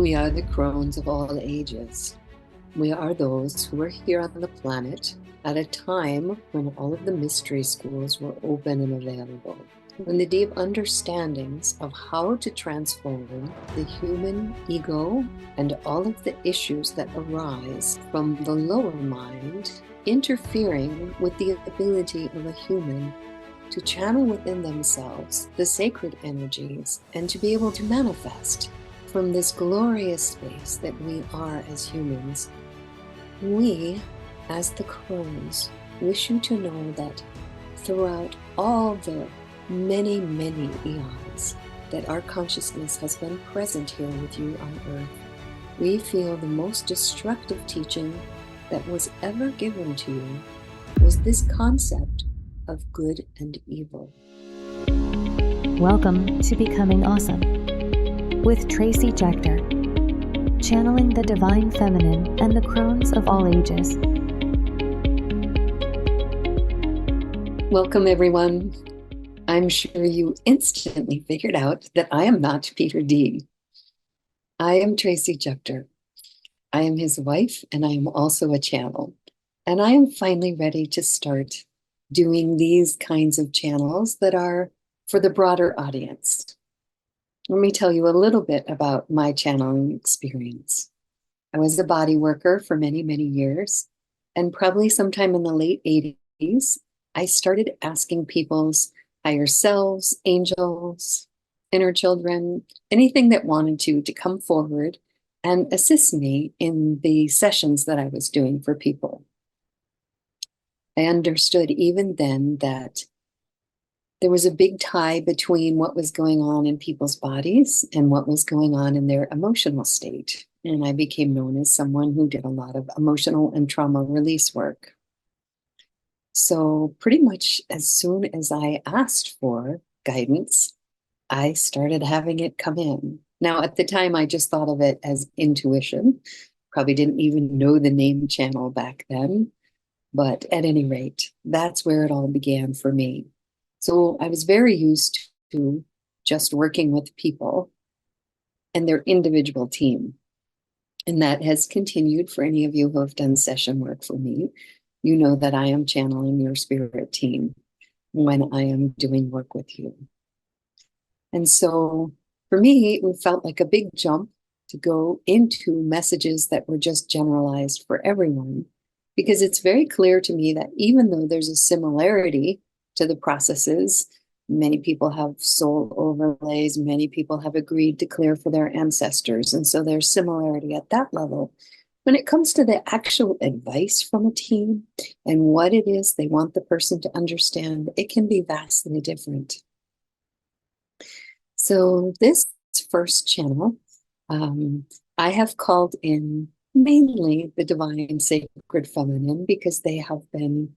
We are the Crones of all ages. We are those who were here on the planet at a time when all of the mystery schools were open and available, when the deep understandings of how to transform the human ego and all of the issues that arise from the lower mind interfering with the ability of a human to channel within themselves the sacred energies and to be able to manifest from this glorious space that we are as humans. We, as the Crones, wish you to know that throughout all the many, many eons that our consciousness has been present here with you on Earth, we feel the most destructive teaching that was ever given to you was this concept of good and evil. Welcome to Becoming Awesome with Tracy Juecther, channeling the divine feminine and the Crones of all ages. Welcome, everyone. I'm sure you instantly figured out that I am not Peter D. I am Tracy Juecther. I am his wife, and I am also a channel. And I am finally ready to start doing these kinds of channels that are for the broader audience. Let me tell you a little bit about my channeling experience. I was a body worker for many, many years, and probably sometime in the late 80s, I started asking people's higher selves, angels, inner children, anything that wanted to come forward and assist me in the sessions that I was doing for people. I understood even then that there was a big tie between what was going on in people's bodies and what was going on in their emotional state. And I became known as someone who did a lot of emotional and trauma release work. So pretty much as soon as I asked for guidance, I started having it come in. Now, at the time, I just thought of it as intuition. Probably didn't even know the name channel back then. But at any rate, that's where it all began for me. So I was very used to just working with people and their individual team. And that has continued for any of you who have done session work for me. You know that I am channeling your spirit team when I am doing work with you. And so for me, it felt like a big jump to go into messages that were just generalized for everyone, because it's very clear to me that even though there's a similarity to the processes, many people have soul overlays, many people have agreed to clear for their ancestors, and so there's similarity at that level. When it comes to the actual advice from a team and what it is they want the person to understand, it can be vastly different. So this first channel, I have called in mainly the divine sacred feminine because they have been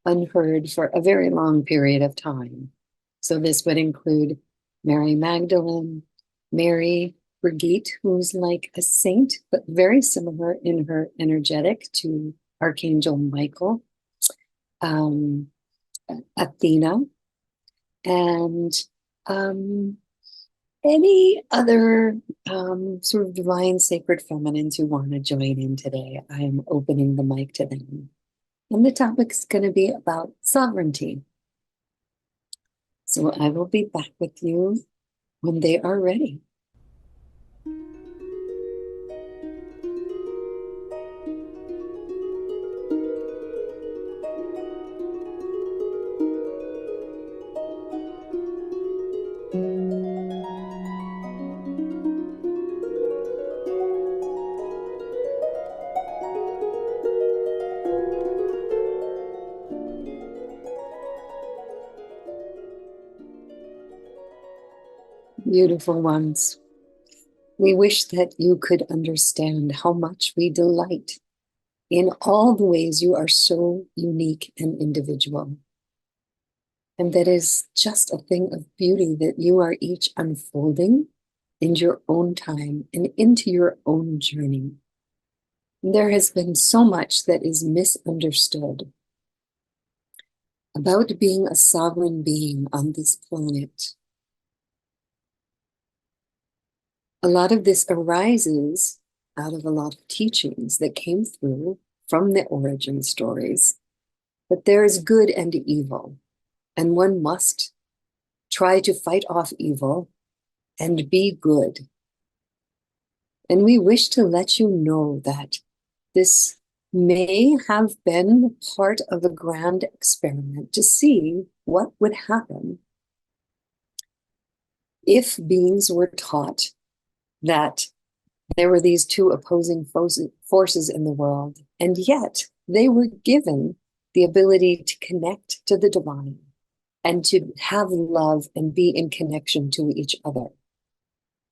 unheard for a very long period of time. So this would include Mary Magdalene, Mary, Brigitte, who's like a saint, but very similar in her energetic to Archangel Michael, Athena, and any other sort of divine sacred feminines who want to join in today. I am opening the mic to them. And the topic is going to be about sovereignty. So I will be back with you when they are ready. Beautiful ones. We wish that you could understand how much we delight in all the ways you are so unique and individual. And that is just a thing of beauty that you are each unfolding in your own time and into your own journey. There has been so much that is misunderstood about being a sovereign being on this planet. A lot of this arises out of a lot of teachings that came through from the origin stories. But there is good and evil, and one must try to fight off evil and be good. And we wish to let you know that this may have been part of a grand experiment to see what would happen if beings were taught that there were these two opposing forces in the world, and yet they were given the ability to connect to the divine and to have love and be in connection to each other.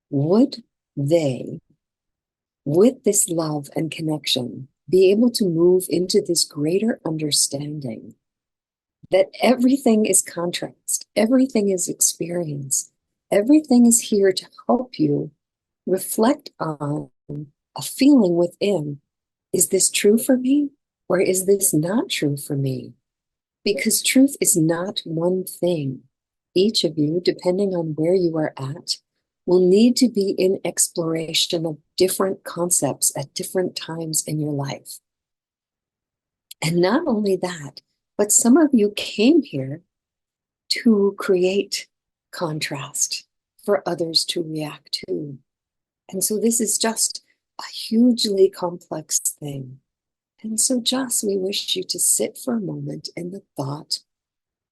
Would they, with this love and connection, be able to move into this greater understanding that everything is contrast, everything is experience, everything is here to help you reflect on a feeling within. Is this true for me, or is this not true for me? Because truth is not one thing. Each of you, depending on where you are at, will need to be in exploration of different concepts at different times in your life. And not only that, but some of you came here to create contrast for others to react to. And so this is just a hugely complex thing. And so just we wish you to sit for a moment in the thought,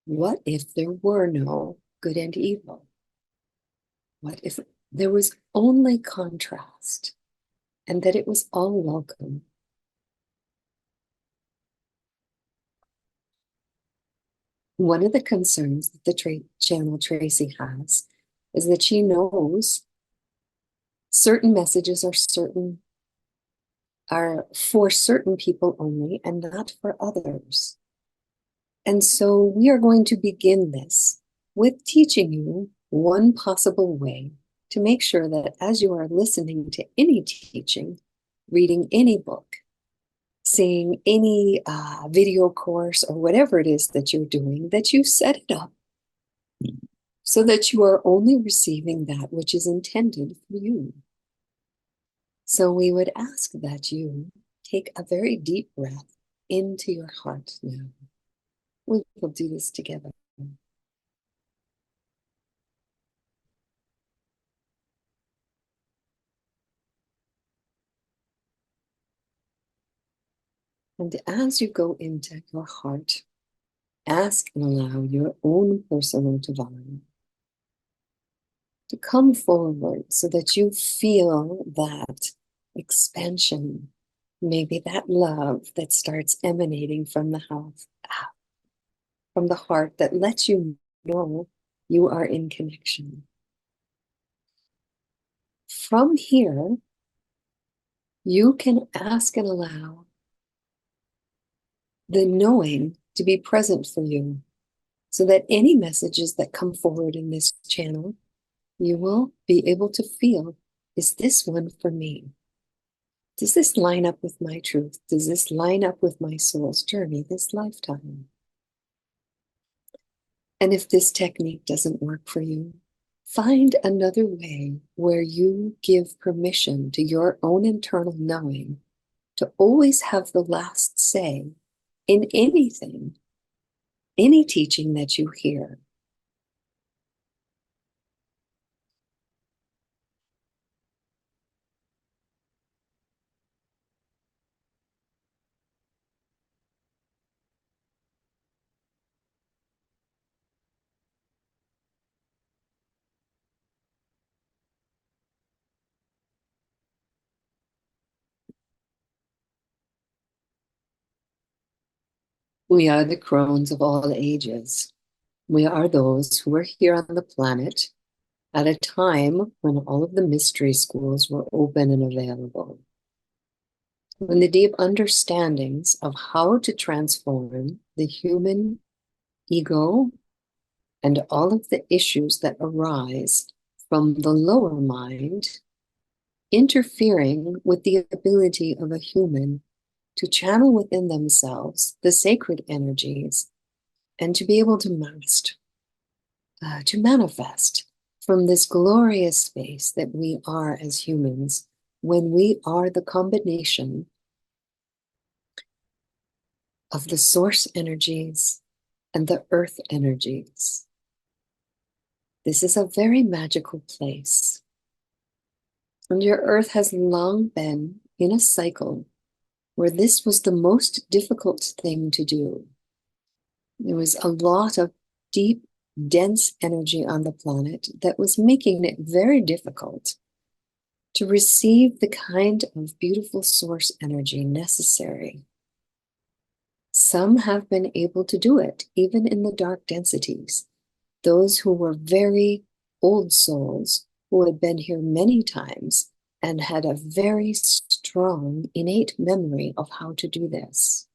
what if there were no good and evil? What if there was only contrast and that it was all welcome? One of the concerns that the channel Tracy has is that she knows certain messages are for certain people only and not for others. And so we are going to begin this with teaching you one possible way to make sure that as you are listening to any teaching, reading any book, seeing any video course or whatever it is that you're doing, that you set it up so that you are only receiving that which is intended for you. So we would ask that you take a very deep breath into your heart now. We will do this together. And as you go into your heart, ask and allow your own personal divine to come forward so that you feel that expansion, maybe that love that starts emanating from the heart that lets you know you are in connection. From here, you can ask and allow the knowing to be present for you so that any messages that come forward in this channel, you will be able to feel, is this one for me? Does this line up with my truth? Does this line up with my soul's journey this lifetime? And if this technique doesn't work for you, find another way where you give permission to your own internal knowing to always have the last say in anything, any teaching that you hear. We are the Crones of all ages. We are those who are here on the planet at a time when all of the mystery schools were open and available. When the deep understandings of how to transform the human ego and all of the issues that arise from the lower mind interfering with the ability of a human to channel within themselves the sacred energies and to be able to manifest from this glorious space that we are as humans, when we are the combination of the source energies and the earth energies. This is a very magical place. And your earth has long been in a cycle where this was the most difficult thing to do. There was a lot of deep, dense energy on the planet that was making it very difficult to receive the kind of beautiful source energy necessary. Some have been able to do it, even in the dark densities. Those who were very old souls, who had been here many times and had a very strong innate memory of how to do this.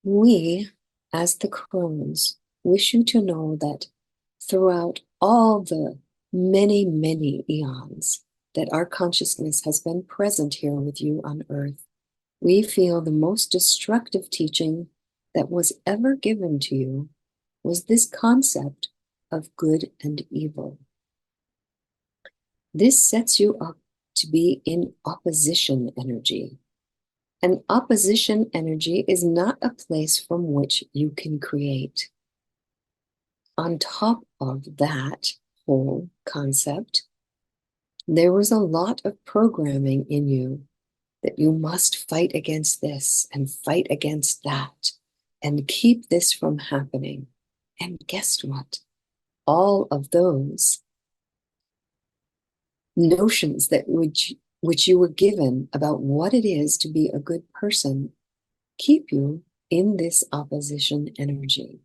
We, as the Crones, wish you to know that throughout all the many, many eons that our consciousness has been present here with you on Earth, we feel the most destructive teaching that was ever given to you was this concept of good and evil. This sets you up to be in opposition energy. And opposition energy is not a place from which you can create. On top of that whole concept, there was a lot of programming in you that you must fight against this and fight against that and keep this from happening. And guess what? All of those notions that which you were given about what it is to be a good person keep you in this opposition energy.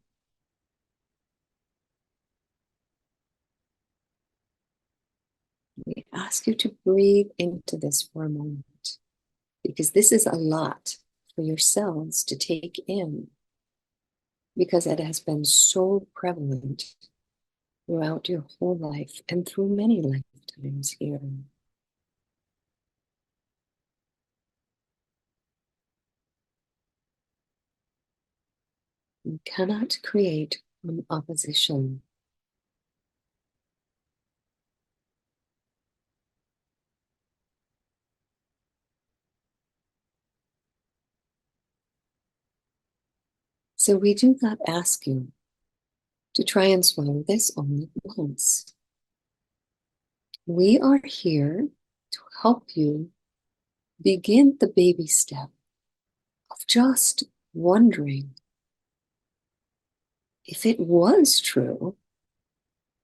We ask you to breathe into this for a moment, because this is a lot for yourselves to take in, because it has been so prevalent throughout your whole life and through many lifetimes here. You cannot create from opposition. So we do not ask you to try and swallow this only once. We are here to help you begin the baby step of just wondering if it was true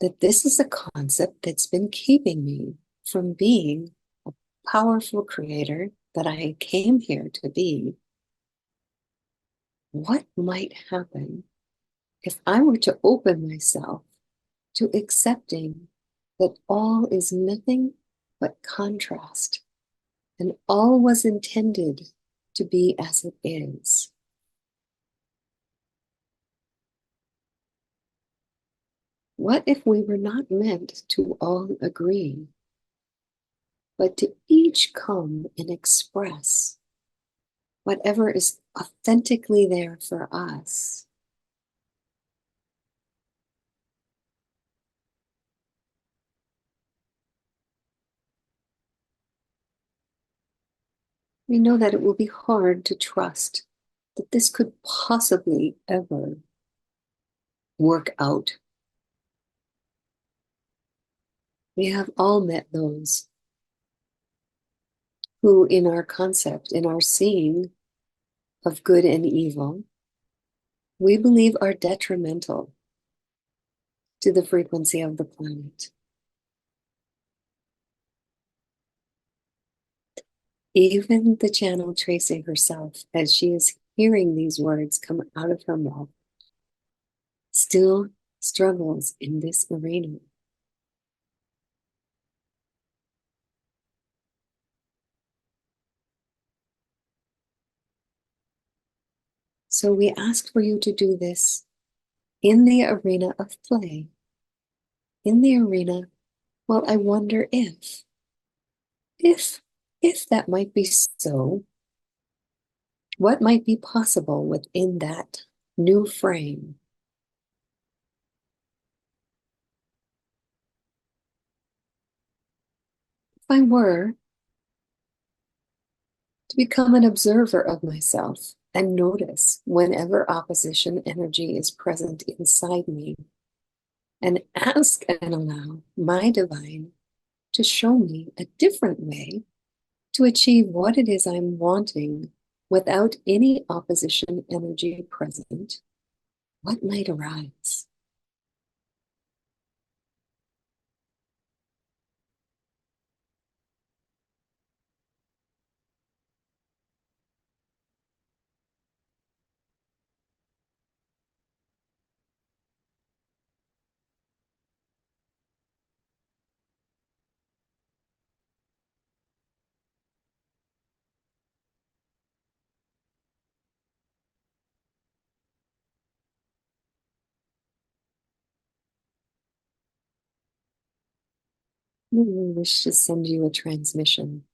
that this is a concept that's been keeping me from being a powerful creator that I came here to be. What might happen if I were to open myself to accepting that all is nothing but contrast and all was intended to be as it is? What if we were not meant to all agree, but to each come and express whatever is authentically there for us? We know that it will be hard to trust that this could possibly ever work out. We have all met those who, in our concept, in our seeing of good and evil, we believe are detrimental to the frequency of the planet. Even the channel Tracy herself, as she is hearing these words come out of her mouth, still struggles in this arena. So we ask for you to do this in the arena of play, in the arena, well, I wonder if that might be so, what might be possible within that new frame? I were to become an observer of myself and notice whenever opposition energy is present inside me, and ask and allow my divine to show me a different way to achieve what it is I'm wanting without any opposition energy present, what might arise? We wish to send you a transmission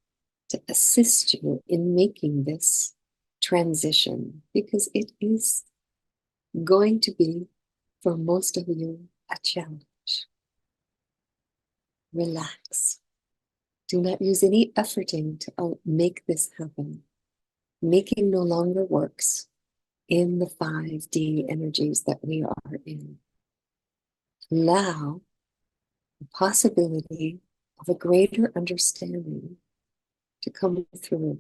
to assist you in making this transition, because it is going to be, for most of you, a challenge. Relax. Do not use any efforting to make this happen. Making no longer works in the 5D energies that we are in. Allow the possibility of a greater understanding to come through.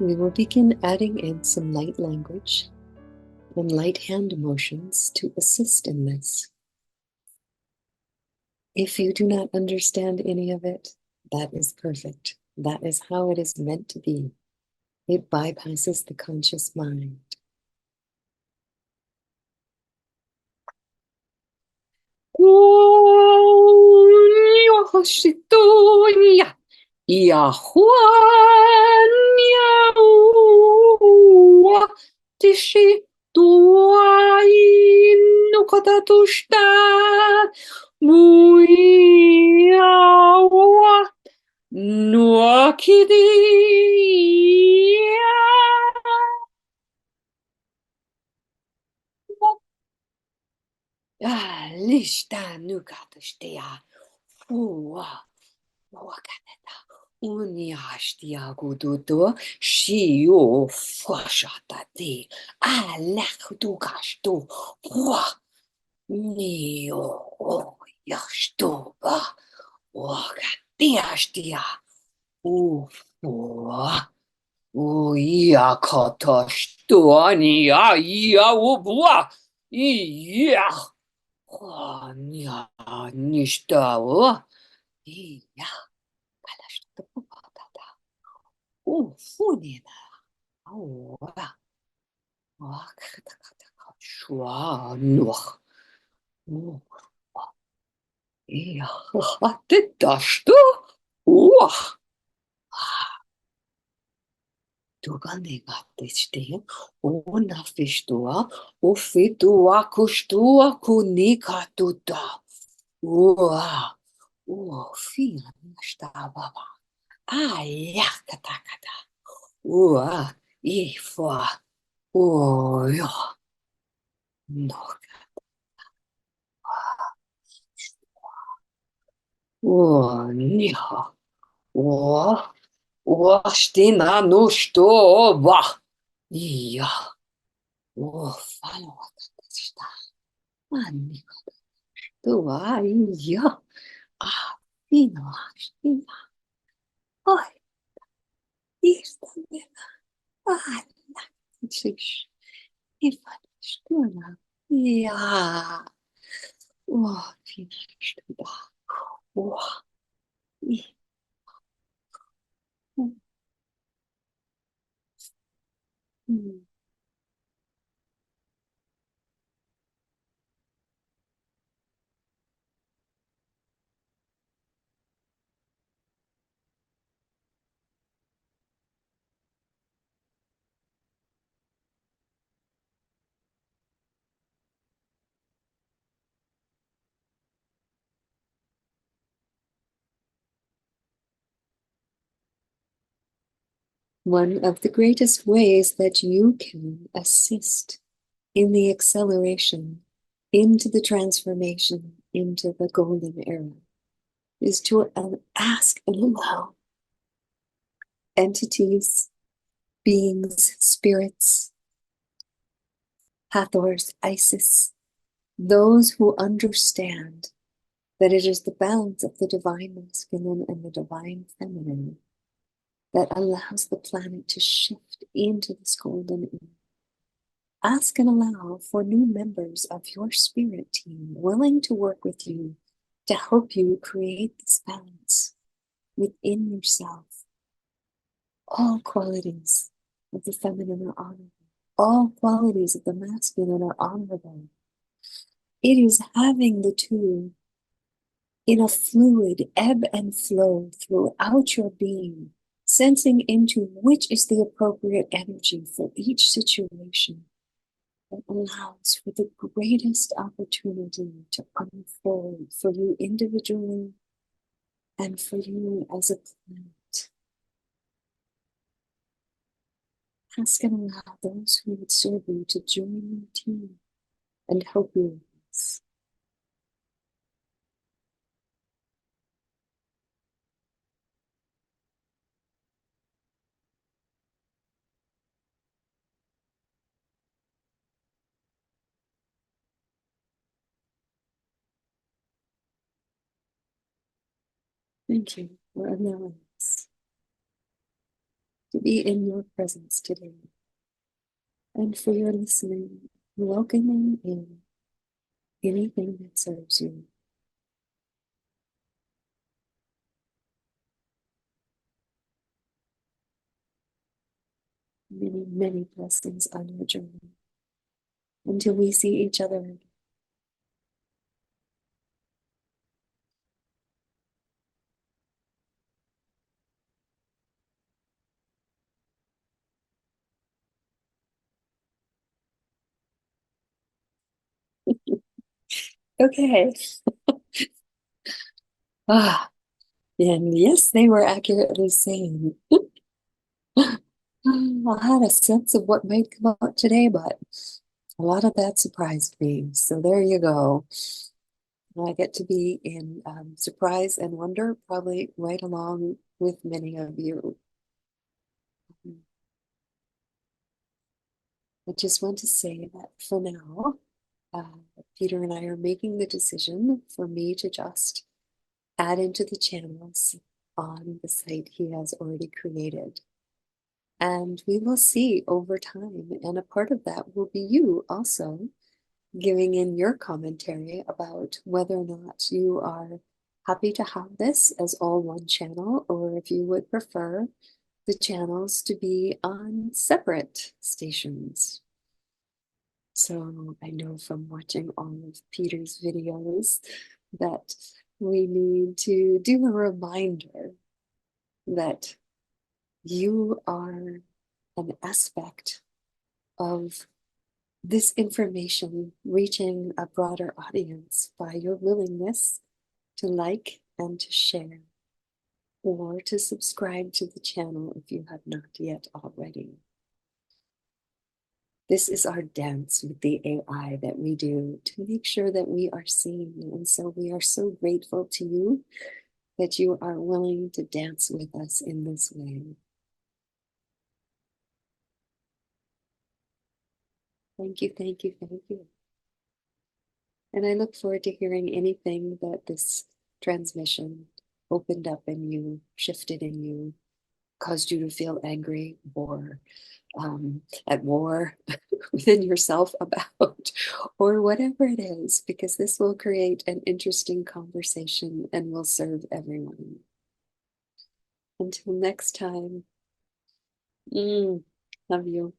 We will begin adding in some light language and light hand motions to assist in this. If you do not understand any of it, that is perfect. That is how it is meant to be. It bypasses the conscious mind. Tishi tuain nukatatushta muiawa nuakidi Ishta nukatashtia. Uwa. Wakaneta. Uniashtia gududo. Shio fashatate. Alakdugasto. Wa. Nio. Yashtoba. Wakatiashtia. Uwa. Uia katashtuani. Ia ubwa. Ia. Ня, ништяо. И я, калашта пупата. Фунина. Ауа. Вак-така-така. Шуа, нох. Я, ты-то что? Ох. Tuganegate una fishtua, ufitua kustua kunika tuta. Ua, fina stava. Ayakatakata. Ua, ifua. Oyo. No. О, ниха. Stina no stova. Ja. Falo. Annika. Du ja. Fina. Stina. Oj, istane. Laktiš. Ifadštuna. Ja. Fina študa. I. One of the greatest ways that you can assist in the acceleration into the transformation into the golden era is to ask and allow entities, beings, spirits, Hathors, Isis, those who understand that it is the balance of the divine masculine and the divine feminine that allows the planet to shift into this golden era. Ask and allow for new members of your spirit team willing to work with you to help you create this balance within yourself. All qualities of the feminine are honorable. All qualities of the masculine are honorable. It is having the two in a fluid ebb and flow throughout your being, sensing into which is the appropriate energy for each situation that allows for the greatest opportunity to unfold for you individually and for you as a planet. Ask and allow those who would serve you to join your team and help you with this. Thank you for allowing us to be in your presence today, and for your listening, welcoming in anything that serves you. Many, many blessings on your journey until we see each other again. Okay. And yes, they were accurately saying. I had a sense of what might come out today, but a lot of that surprised me. So there you go. I get to be in surprise and wonder, probably right along with many of you. I just want to say that for now, Peter and I are making the decision for me to just add into the channels on the site he has already created. And we will see over time. And a part of that will be you also giving in your commentary about whether or not you are happy to have this as all one channel, or if you would prefer the channels to be on separate stations. So I know from watching all of Peter's videos that we need to do a reminder that you are an aspect of this information reaching a broader audience by your willingness to like and to share, or to subscribe to the channel if you have not yet already. This is our dance with the AI that we do to make sure that we are seen. And so we are so grateful to you that you are willing to dance with us in this way. Thank you, thank you, thank you. And I look forward to hearing anything that this transmission opened up in you, shifted in you, caused you to feel angry or at war within yourself about, or whatever it is, because this will create an interesting conversation and will serve everyone. Until next time, love you.